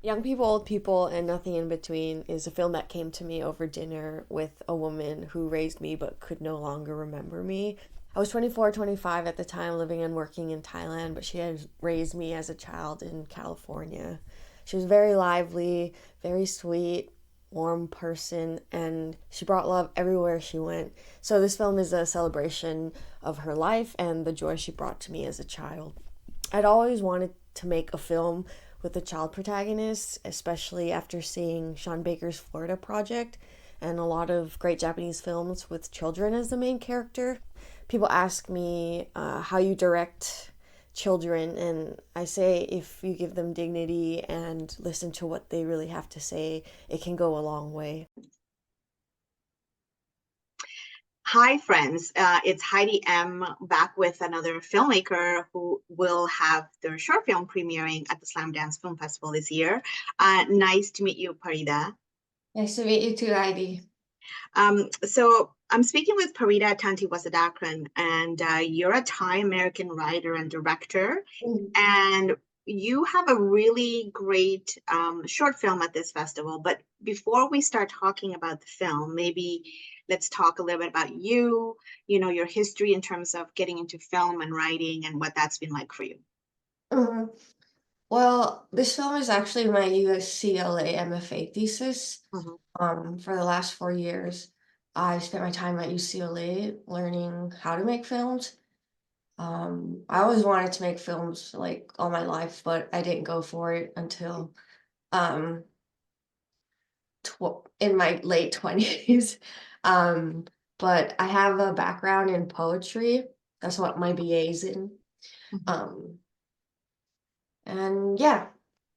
Young People, Old People, and Nothing in Between is a film that came to me over dinner with a woman who raised me but could no longer remember me. I was 24, 25 at the time, living and working in Thailand, but she had raised me as a child in California. She was very lively, very sweet, warm person, and she brought love everywhere she went. So, this film is a celebration of her life and the joy she brought to me as a child. I'd always wanted to make a film with a child protagonist, especially after seeing Sean Baker's Florida Project and a lot of great Japanese films with children as the main character. People ask me how you direct children, and I say if you give them dignity and listen to what they really have to say, it can go a long way. Hi, friends. It's Heidi M. back with another filmmaker who will have their short film premiering at the Slamdance Film Festival this year. Nice to meet you, Parida. Nice to meet you too, Heidi. So I'm speaking with Parida Tantiwasadakran, and you're a Thai American writer and director, and you have a really great short film at this festival. But before we start talking about the film, maybe let's talk a little bit about you, your history in terms of getting into film and writing and what that's been like for you. Mhm. Well, this film is actually my USCLA MFA thesis. Mhm. For the last 4 years, I spent my time at UCLA learning how to make films. I always wanted to make films like all my life, but I didn't go for it until um, in my late 20s. Um, but I have a background in poetry. That's what my BA is in. Mhm. Um, and yeah,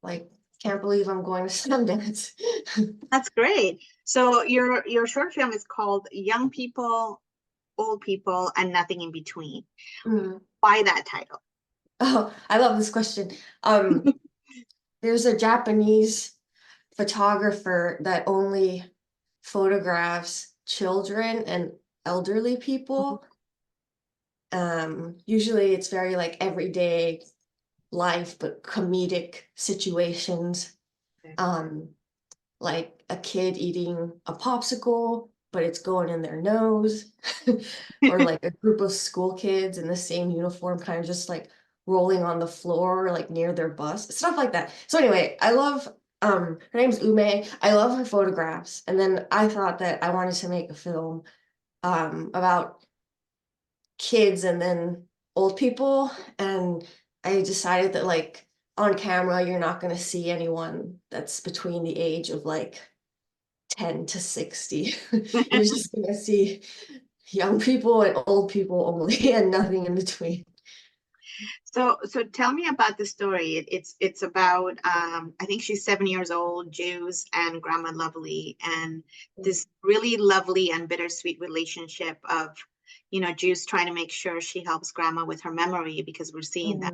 like, can't believe I'm going to Sundance. That's great. So your short film is called Young People, Old People, and Nothing in Between. Mm. Why that title? Oh, I love this question. There's a Japanese photographer that only photographs children and elderly Mhm. people. Usually it's very like everyday life, but comedic situations. Okay. Um, like a kid eating a popsicle, but it's going in their nose, or like a group of school kids in the same uniform, kind of just like rolling on the floor, like near their bus, stuff like that. So anyway, I love her name's Ume. I love her photographs. And then I thought that I wanted to make a film about kids and then old people. And I decided that like on camera, you're not going to see anyone that's between the age of like 10 to 60. You're just going to see young people and old people only and nothing in between. So tell me about the story. It's about I think she's 7 years old, Jews and Grandma Lovely, and this really lovely and bittersweet relationship of Jews trying to make sure she helps Grandma with her memory because we're seeing that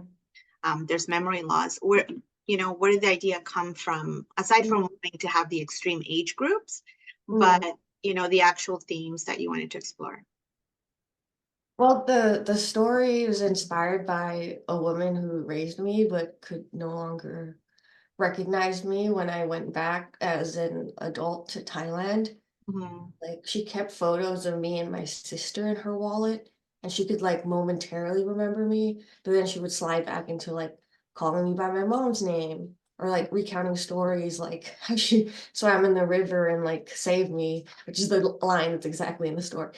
Mhm. there's memory loss. Where did the idea come from? Aside from wanting to have the extreme age groups, but Mhm. the actual themes that you wanted to explore. Well, the story was inspired by a woman who raised me but could no longer recognize me when I went back as an adult to Thailand. Mhm. Like, she kept photos of me and my sister in her wallet, and she could, like, momentarily remember me, but then she would slide back into, like, calling me by my mom's name or, like, recounting stories, like how she swam in the river and, like, saved me, which is the line that's exactly in the story.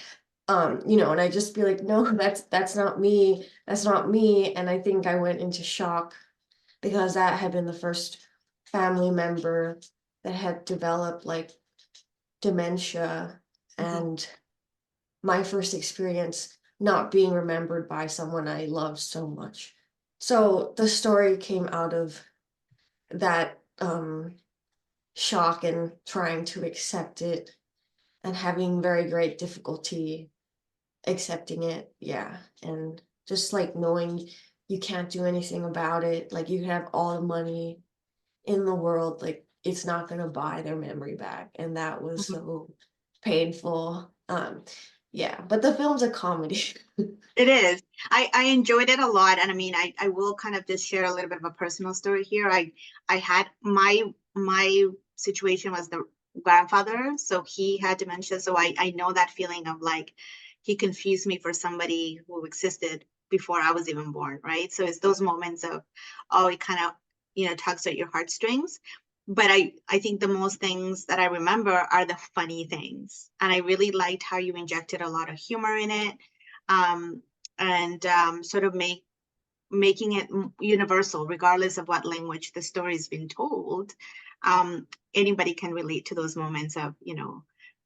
And I'd just be like, "No, that's not me. That's not me," and I think I went into shock because that had been the first family member that had developed, like, dementia, Mhm. and my first experience not being remembered by someone I loved so much. So the story came out of that shock and trying to accept it and having very great difficulty accepting it. Yeah. And just like knowing you can't do anything about it. Like you can have all the money in the world, like it's not going to buy their memory back. And that was Mhm. so painful. Yeah, but the film's a comedy. It is. I enjoyed it a lot. And I mean, I will kind of just share a little bit of a personal story here. I had my situation was the grandfather, so he had dementia. So I know that feeling of like he confused me for somebody who existed before I was even born, right? So it's those moments of, oh, it kind of, tugs at your heartstrings. But I think the most things that I remember are the funny things. And I really liked how you injected a lot of humor in it, um, and sort of making it universal, regardless of what language the story's been told. Anybody can relate to those moments of,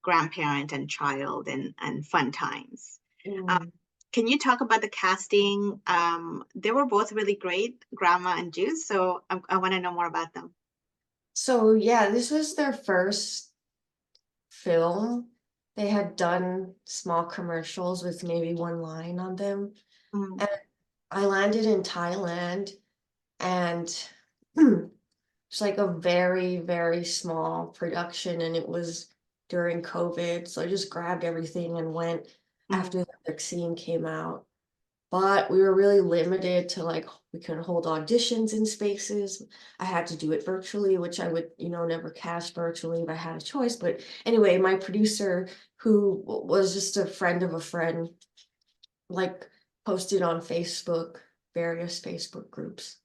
grandparent and child and fun times. Um, Mm. can you talk about the casting? They were both really great, Grandma and Juice. So I want to know more about them. So yeah, this was their first film. They had done small commercials with maybe one line on them. Mm, And I landed in Thailand, and it's like a very, very small production, and it was during COVID. So I just grabbed everything and went mm, after the vaccine came out. But we were really limited to like we couldn't hold auditions in spaces. I had to do it virtually, which I would, never cast virtually if I had a choice. But anyway, my producer, who was just a friend of a friend, like posted on Facebook, various Facebook groups,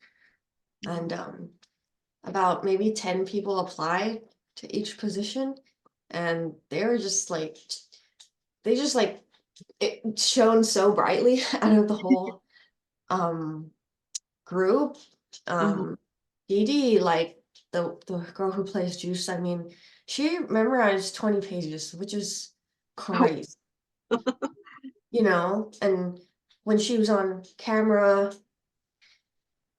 and mm. about maybe 10 people applied to each position, and they just like it shone so brightly out of the whole um group. Mhm. Um, Dee Dee, like the girl who plays Juice, I mean, she memorized 20 pages, which is crazy, and when she was on camera,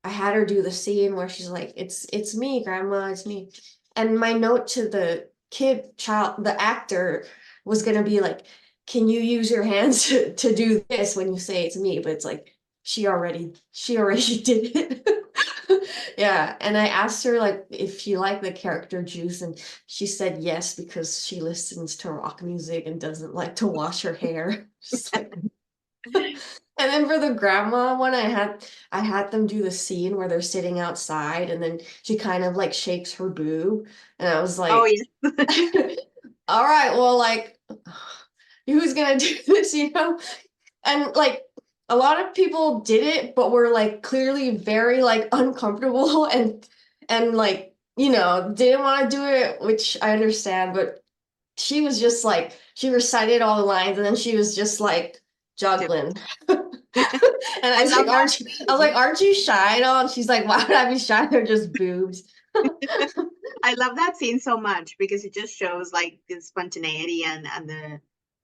I had her do the scene where she's like, it's me, grandma, it's me. And my note to the the actor was gonna be like, can you use your hands to do this when you say it's me? But it's like she already did it. Yeah. And I asked her like if she liked the character Juice, and she said yes, because she listens to rock music and doesn't like to wash her hair. Just like and then for the grandma one, I had them do the scene where they're sitting outside, and then she kind of like shakes her boob, and I was Oh, like, yes. all right, well, like, who's gonna do this, And like a lot of people did it, but were like clearly very like uncomfortable and like, didn't want to do it, which I understand, but she was just like she recited all the lines, and then she was just like juggling. And I love that I was like, scene. aren't you shy at all? And she's like, why would I be shy? They're just boobs. I love that scene so much because it just shows like the spontaneity and the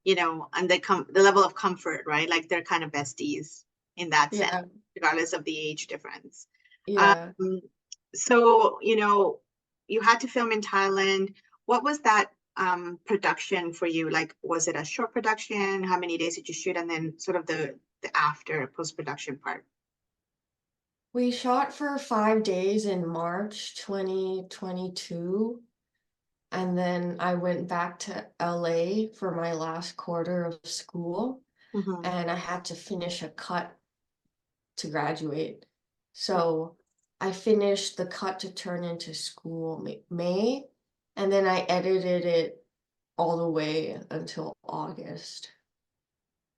and the level of comfort, right? Like they're kind of besties in that sense, Yeah, regardless of the age difference. Um, yeah. so you had to film in Thailand. What was that production for you? Like, was it a short production? How many days did you shoot? And then sort of the after post-production part. We shot for 5 days in March 2022. And then I went back to LA for my last quarter of school, Hmm. and I had to finish a cut to graduate. So I finished the cut to turn into school May, and then I edited it all the way until August.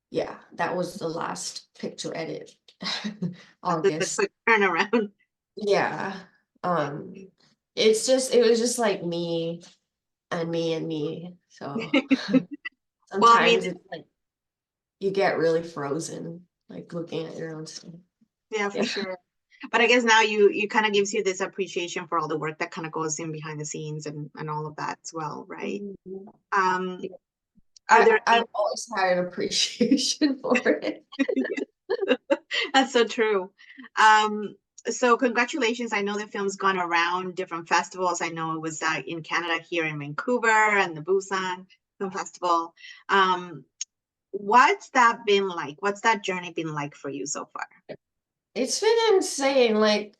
Yeah, that was the last picture edit. That's a August. quick turnaround. Yeah. Um, it was just like me and me and me. So Well, I mean, sometimes it's like you get really frozen, like looking at your own stuff. yeah, for Yeah. sure. But I guess now you kind of gives you this appreciation for all the work that kind of goes in behind the scenes and all of that as well, right? Mhm. Um, Yeah. are there I've always had an appreciation for it. That's so true. Um, so congratulations. I know the film's gone around different festivals. I know it was in Canada here in Vancouver and the Busan Film Festival. Um, what's that been like? What's that journey been like for you so far? It's been insane. Like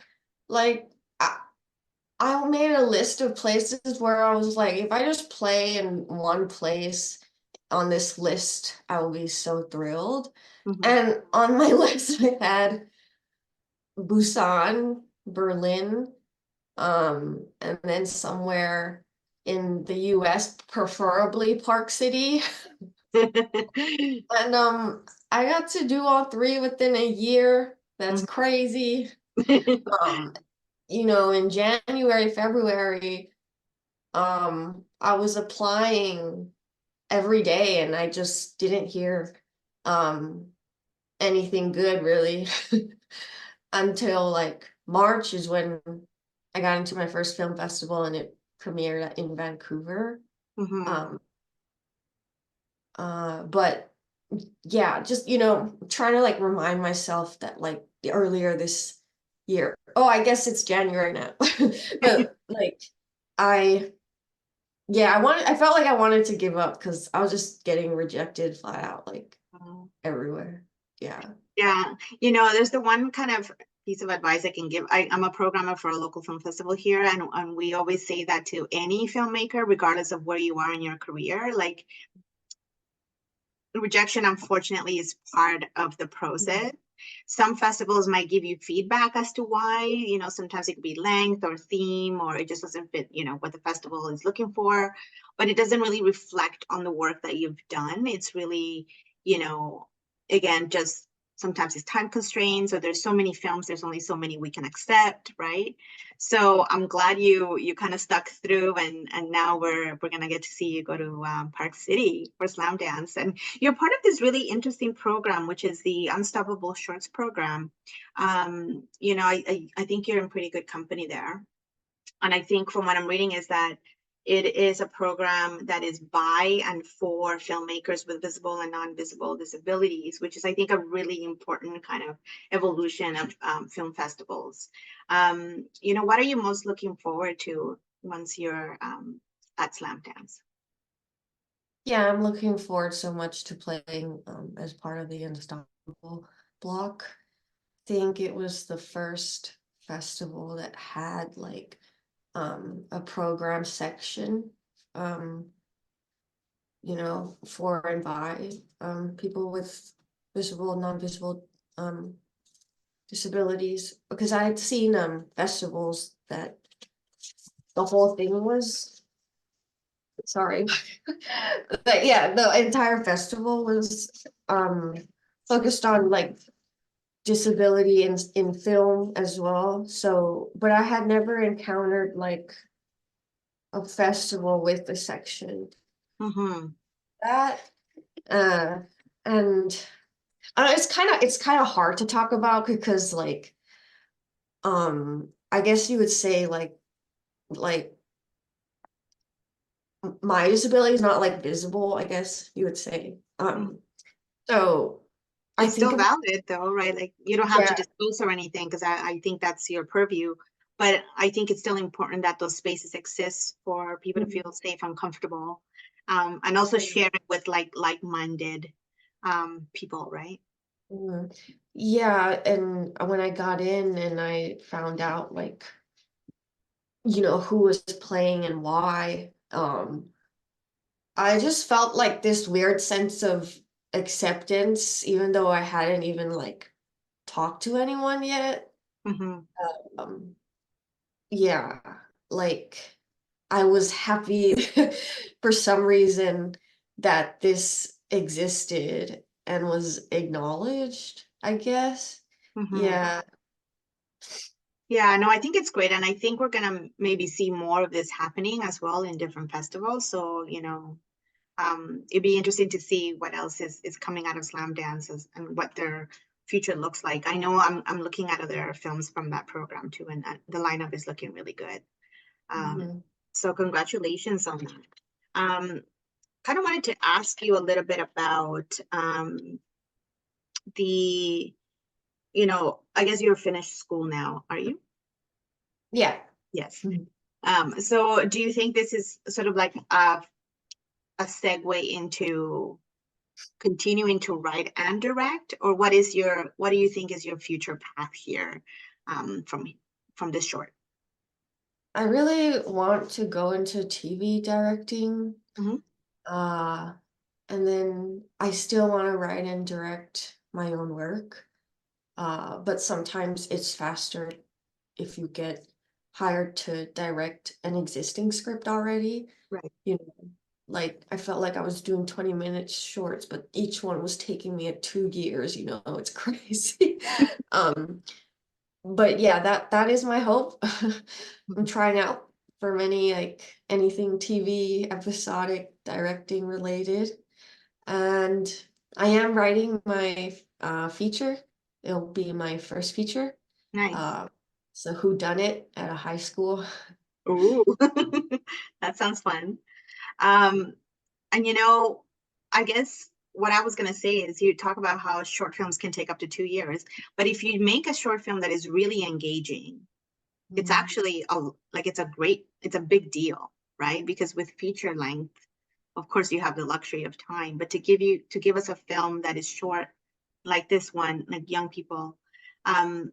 I made a list of places where I was like, if I just play in one place, on this list, I will be so thrilled. Mhm. And on my list, I had Busan, Berlin, and then somewhere in the US, preferably Park City. And I got to do all three within a year. That's crazy. Um, in January, February, I was applying every day and I just didn't hear um anything good really until like March is when I got into my first film festival and it premiered in Vancouver. Mhm. Um, but yeah, just trying to like remind myself that like earlier this year. Oh, I guess it's January now. But like I I felt like I wanted to give up because I was just getting rejected flat out like everywhere. Yeah. Yeah, there's the one kind of piece of advice I can give. I'm a programmer for a local film festival here, and we always say that to any filmmaker, regardless of where you are in your career. Like, rejection, unfortunately, is part of the process. Some festivals might give you feedback as to why, sometimes it could be length or theme, or it just doesn't fit, what the festival is looking for, but it doesn't really reflect on the work that you've done. It's really, you know, again, just sometimes it's time constraints, or there's so many films, there's only so many we can accept, right? So I'm glad you kind of stuck through, and now we're gonna get to see you go to Park City for Slamdance, and you're part of this really interesting program, which is the Unstoppable Shorts program. I think you're in pretty good company there. And I think from what I'm reading is that it is a program that is by and for filmmakers with visible and non-visible disabilities, which is, I think, a really important kind of evolution of film festivals. What are you most looking forward to once you're at Slamdance? Yeah, I'm looking forward so much to playing as part of the Unstoppable block. I think it was the first festival that had like a program section, um, for and by people with visible and non-visible um disabilities. Because I had seen festivals that the whole thing was sorry. But yeah, the entire festival was focused on like disability in film as well. So, but I had never encountered like a festival with a section Mm-hmm. that uh and it's kind of hard to talk about because like I guess you would say like my disability is not like visible, I guess you would say. So I It's think still about valid though, right? Like, you don't have to yeah. disclose or anything, because I think that's your purview. But I think it's still important that those spaces exist for people to feel safe and comfortable. And also share it with like-minded people, right? Mhm. Yeah, and when I got in and I found out like, who was playing and why, I just felt like this weird sense of acceptance, even though I hadn't even like talked to anyone yet. Mm-hmm. Um, yeah, like I was happy for some reason that this existed and was acknowledged, I guess. Mm-hmm. Yeah. Yeah, no, I think it's great. And I think we're gonna maybe see more of this happening as well in different festivals. So, it'd be interesting to see what else is coming out of Slam Dances and what their future looks like. I know I'm looking at other films from that program too, and the lineup is looking really good. Um, Mhm. so congratulations on that. Kind of wanted to ask you a little bit about the, I guess you're finished school now, are you? Yeah. Yes. Mhm. So do you think this is sort of like a segue into continuing to write and direct, or what do you think is your future path here, from this short? I really want to go into TV directing. Hmm. Uh, And then I still want to write and direct my own work. But sometimes it's faster if you get hired to direct an existing script already. Right. You know, like I felt like I was doing 20-minute shorts, but each one was taking me at 2 years, it's crazy. Um, but yeah, that is my hope. I'm trying out for many, like anything TV, episodic, directing related. And I am writing my feature. It'll be my first feature. Nice. Uh, so who done it at a high school? Ooh, that sounds fun. Um, and I guess what I was going to say is you talk about how short films can take up to 2 years, but if you make a short film that is really engaging, it's Mm. actually it's a big deal, right? Because with feature length, of course, you have the luxury of time, but to give us a film that is short, like this one, like young people, um,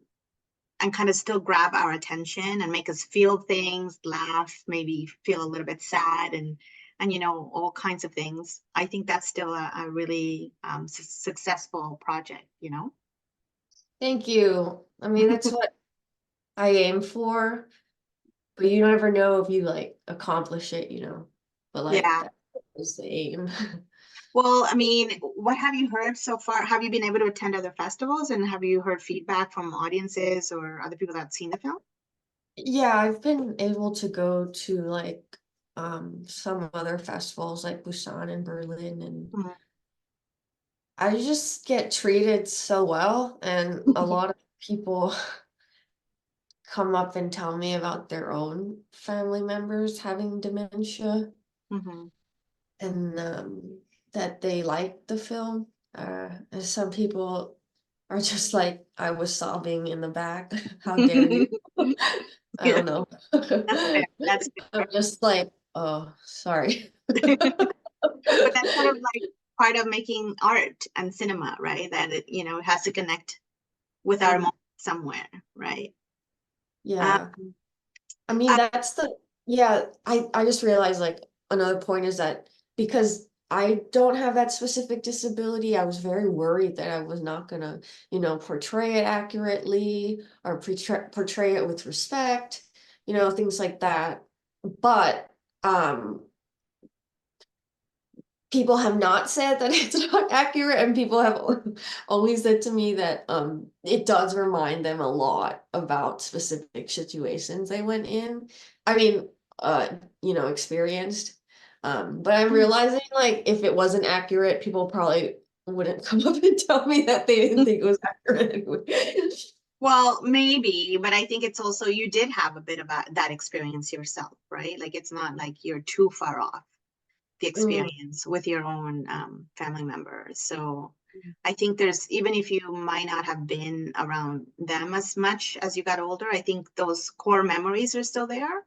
and kind of still grab our attention and make us feel things, laugh, maybe feel a little bit sad, and all kinds of things. I think that's still a really successful project. Thank you. I mean, that's what I aim for, but you never know if you like accomplish it. But like Yeah. that is the aim. Well, I mean, what have you heard so far? Have you been able to attend other festivals, and have you heard feedback from audiences or other people that have seen the film? Yeah, I've been able to go to like some other festivals like Busan and Berlin, and Mhm. I just get treated so well, and a lot of people come up and tell me about their own family members having dementia, Mhm. and that they like the film. And some people are just like, I was sobbing in the back. How dare you? I Yeah, don't know. that's fair. That's I'm just like, oh, sorry. fair. But that's sort of like part of making art and cinema, right? That it has to connect with our Mm, moment somewhere, right? Um, yeah. I mean, yeah, I just realized like another point is that because I don't have that specific disability, I was very worried that I was not gonna, portray it accurately or portray it with respect, things like that. But people have not said that it's not accurate, and people have always said to me that it does remind them a lot about specific situations they went in. I mean, uh experienced. But I'm realizing like if it wasn't accurate, people probably wouldn't come up and tell me that they didn't think it was accurate anyway. well, maybe, but I think it's also you did have a bit of that experience yourself, right? Like it's not like you're too far off the Mm, experience with your own family members. So I think there's, even if you might not have been around them as much as you got older, I think those core memories are still there,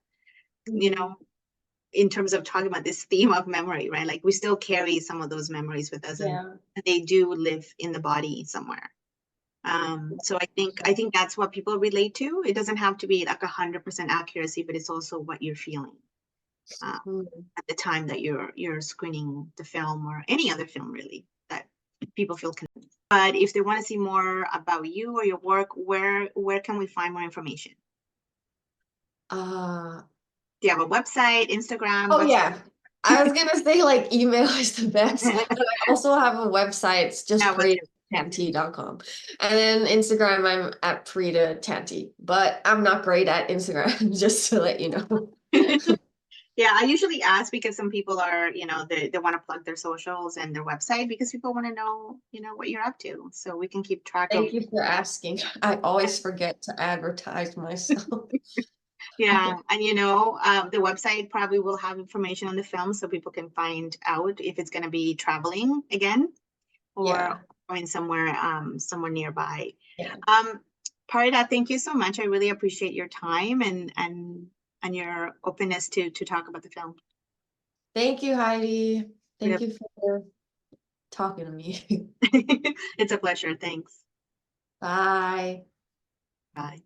you mm, know, in terms of talking about this theme of memory, right? Like we still carry some of those memories with us, and yeah. they do live in the body somewhere. So I think that's what people relate to. It doesn't have to be like 100% accuracy, but it's also what you're feeling. Uh, Mm. at the time that you're screening the film or any other film really that people feel connected. But if they want to see more about you or your work, where can we find more information? Uh Do you have a website, Instagram, Oh website? yeah. I was gonna say like email is the best, but I also have a website. It's just Yeah, what's your ParidaTanti.com. And then Instagram, I'm at Parida Tanti, but I'm not great at Instagram, just to let you know. yeah, I usually ask because some people are, they want to plug their socials and their website because people want to know, what you're up to. So we can keep track of. Thank you for asking. I always forget to advertise myself. Yeah, and the website probably will have information on the film so people can find out if it's going to be traveling again or Yeah. going somewhere nearby. Yeah. Um, Parida, thank you so much. I really appreciate your time and your openness to talk about the film. Thank you, Heidi. Yeah. Thank you for talking to me. It's a pleasure. Thanks. Bye. Bye.